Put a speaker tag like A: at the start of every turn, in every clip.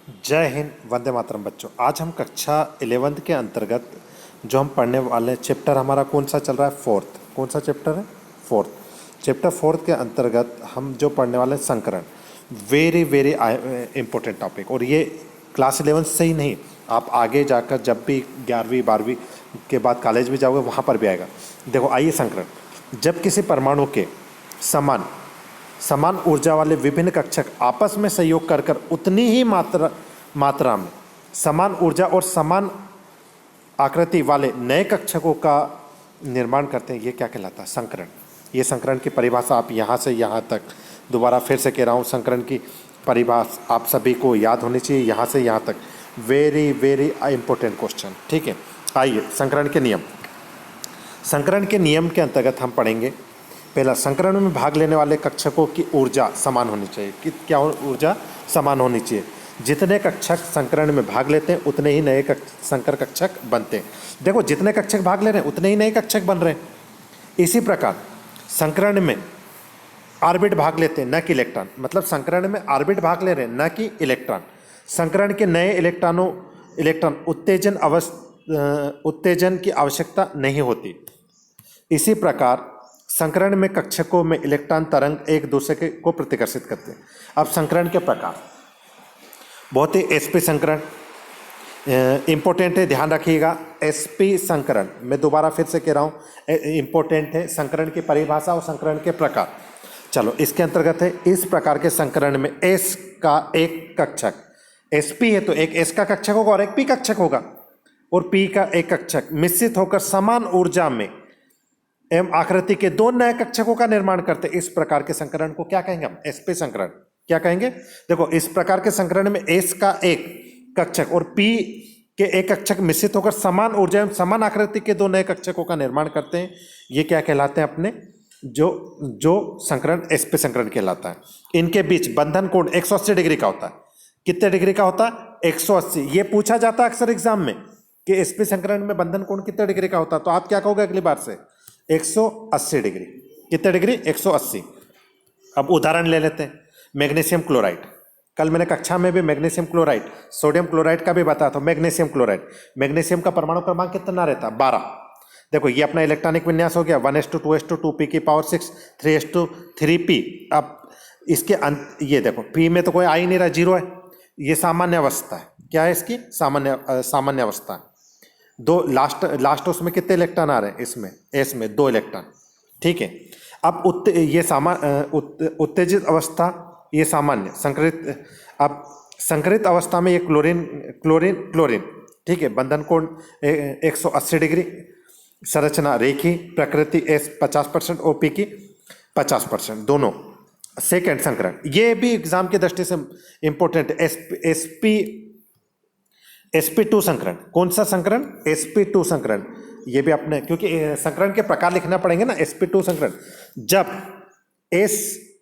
A: जय हिंद, वंदे मातरम। बच्चों, आज हम कक्षा 11th के अंतर्गत जो हम पढ़ने वाले चैप्टर, हमारा कौन सा चल रहा है? फोर्थ। कौन सा चैप्टर है? फोर्थ। चैप्टर फोर्थ के अंतर्गत हम जो पढ़ने वाले हैं संकरण। Very very important topic. और ये क्लास 11 से ही नहीं, आप आगे जाकर जब भी 11वीं 12वीं के बाद कॉलेज में जाओगे वहाँ पर भी आएगा। देखो, आइए संकरण। जब किसी परमाणु के समान समान ऊर्जा वाले विभिन्न कक्षक आपस में सहयोग कर कर उतनी ही मात्रा में समान ऊर्जा और समान आकृति वाले नए कक्षकों का निर्माण करते हैं, ये क्या कहलाता है? संकरण। ये संकरण की परिभाषा आप यहाँ से यहाँ तक, दोबारा फिर से कह रहा हूँ, संकरण की परिभाषा आप सभी को याद होनी चाहिए, यहाँ से यहाँ तक। Very very important question. ठीक है, आइए संकरण के नियम। संकरण के नियम के अंतर्गत हम पढ़ेंगे। पहला, संकरण में भाग लेने वाले कक्षकों की ऊर्जा समान होनी चाहिए। कि क्या ऊर्जा समान होनी चाहिए? जितने कक्षक संकरण में भाग लेते हैं उतने ही नए संकर कक्षक बनते हैं। देखो, जितने कक्षक भाग ले रहे हैं उतने ही नए कक्षक बन रहे हैं। इसी प्रकार संकरण में ऑर्बिट भाग लेते हैं, न कि इलेक्ट्रॉन। मतलब संकरण में ऑर्बिट भाग ले रहे हैं, न कि इलेक्ट्रॉन। संकरण के नए इलेक्ट्रॉन उत्तेजन की आवश्यकता नहीं होती। इसी प्रकार संकरण में कक्षकों में इलेक्ट्रॉन तरंग एक दूसरे को प्रतिकर्षित करते हैं। अब संकरण के प्रकार बहुत ही एसपी संकरण इंपॉर्टेंट है, ध्यान रखिएगा। एसपी संकरण, मैं दोबारा फिर से कह रहा हूँ, इंपॉर्टेंट है। संकरण की परिभाषा और संकरण के प्रकार। चलो, इसके अंतर्गत है, इस प्रकार के संकरण में एस का एक कक्षक, एसपी है तो एक एस का कक्षक होगा और एक पी कक्षक होगा, और पी का एक कक्षक मिश्रित होकर समान ऊर्जा में एवं आकृति के दो नए कक्षकों का निर्माण करते। इस प्रकार के संकरण को क्या कहेंगे हम? एसपी संकरण। क्या कहेंगे? देखो, इस प्रकार के संकरण में एस का एक कक्षक और पी के एक कक्षक मिश्रित होकर समान ऊर्जा एवं समान आकृति के दो नए कक्षकों का निर्माण करते हैं। ये क्या कहलाते हैं? अपने जो संकरण एसपी संकरण कहलाता है। इनके बीच बंधन कोण 180 डिग्री का होता है। कितने डिग्री का होता है? 180। ये पूछा जाता है अक्सर एग्जाम में कि एसपी संकरण में बंधन कोण कितने डिग्री का होता है, तो आप क्या कहोगे अगली बार से? 180 डिग्री। कितने डिग्री? 180। अब उदाहरण ले लेते हैं। मैग्नीशियम क्लोराइड, कल मैंने कक्षा में भी मैग्नीशियम क्लोराइड, सोडियम क्लोराइड का भी बताया था। मैग्नीशियम क्लोराइड, मैग्नीशियम का परमाणु क्रमांक कितना रहता है? 12। देखो, ये अपना इलेक्ट्रॉनिक विन्यास हो गया 1s2 2s2 2p की पावर 6 3s2 3p। अब इसके ये देखो, p में तो कोई आ ही नहीं रहा, जीरो है। ये सामान्य अवस्था है। क्या है इसकी? सामान्य अवस्था है। दो लास्ट उसमें कितने इलेक्ट्रॉन आ रहे हैं? इसमें एस में 2 इलेक्ट्रॉन। ठीक है। अब उत्तेजित अवस्था, ये सामान्य संकरित। अब संकरित अवस्था में ये क्लोरीन। ठीक है। बंधन कोण 180 डिग्री। संरचना रेखी, प्रकृति एस 50% और पी की 50%, दोनों। सेकेंड संकरण, ये भी एग्जाम की दृष्टि से इंपॉर्टेंट है। sp2 संकरण। कौन सा संकरण? sp2 संकरण। ये भी अपने, क्योंकि संकरण के प्रकार लिखना पड़ेंगे ना। sp2 संकरण, जब s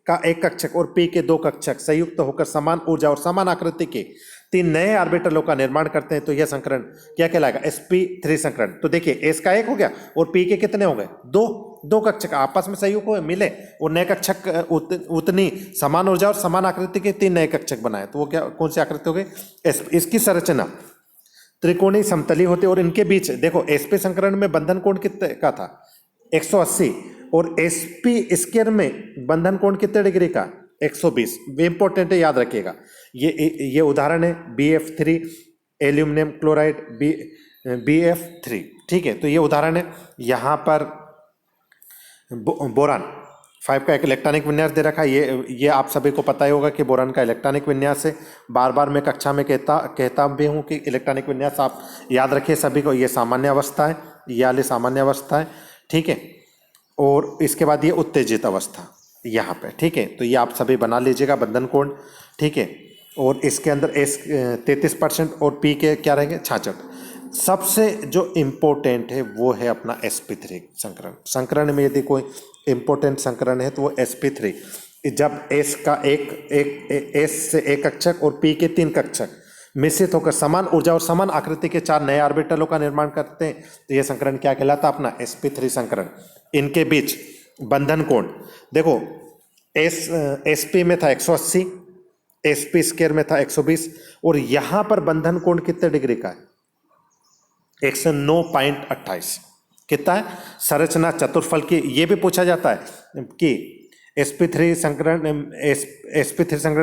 A: का एक कक्षक और p के दो कक्षक संयुक्त होकर समान ऊर्जा और समान आकृति के 3 नए ऑर्बिटलों का निर्माण करते हैं, तो यह संकरण क्या कहलाएगा? sp3 संकरण। तो देखिए, s का एक हो गया और p के कितने हो गए? दो कक्षक आपस में संयुक्त हुए, मिले, और नए कक्षक उतनी समान ऊर्जा और समान आकृति के 3 नए कक्षक बनाए, तो वो क्या, कौन सी आकृति हो गई? इसकी संरचना त्रिकोणीय समतली होते, और इनके बीच देखो, एसपी संकरण में बंधन कोण कितने का था? 180। और एसपी स्क्वायर में बंधन कोण कितने डिग्री का? 120। वे इंपॉर्टेंट है, याद रखिएगा। ये उदाहरण है BF3 एल्यूमिनियम क्लोराइड, BF3। ठीक है, तो ये उदाहरण है। यहाँ पर बोरान 5 का एक इलेक्ट्रॉनिक विन्यास दे रखा है। ये आप सभी को पता ही होगा कि बोरान का इलेक्ट्रॉनिक विन्यास है। बार बार मैं कक्षा में कहता भी हूँ कि इलेक्ट्रॉनिक विन्यास आप याद रखिए सभी को। ये सामान्य अवस्था है, ये वाली सामान्य अवस्था है। ठीक है। और इसके बाद ये उत्तेजित अवस्था यहाँ पे। ठीक है, तो ये आप सभी बना लीजिएगा, बंधन कोण। ठीक है। और इसके अंदर एस 33% और पी के क्या रहेंगे? 66। सबसे जो इम्पोर्टेंट है वो है अपना sp3 संकरण। संकरण में यदि कोई इम्पोर्टेंट संकरण है तो वो sp3। जब s का S से एक कक्षक और p के 3 कक्षक मिश्रित होकर समान ऊर्जा और समान आकृति के 4 नए ऑर्बिटलों का निर्माण करते हैं, तो यह संकरण क्या कहलाता है? अपना sp3 संकरण। इनके बीच बंधन कोण देखो, sp में था 180, sp स्क्वायर में था 120 और यहां पर बंधन कोण कितने डिग्री का है? 109.28। कितना है? संरचना चतुर्फल की। ये भी पूछा जाता है कि sp3 संकरण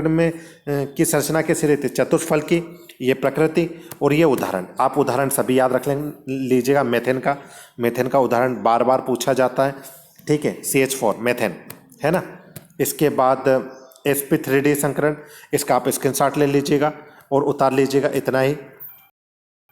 A: में की संरचना कैसी रहती है? चतुर्फल की। ये प्रकृति और ये उदाहरण, आप उदाहरण सभी याद रख लीजिएगा। मेथेन का उदाहरण बार बार पूछा जाता है, ठीक है, CH4 मेथेन, है ना। इसके बाद sp3d संकरण, इसका आप स्क्रीनशॉट ले लीजिएगा और उतार लीजिएगा, इतना ही।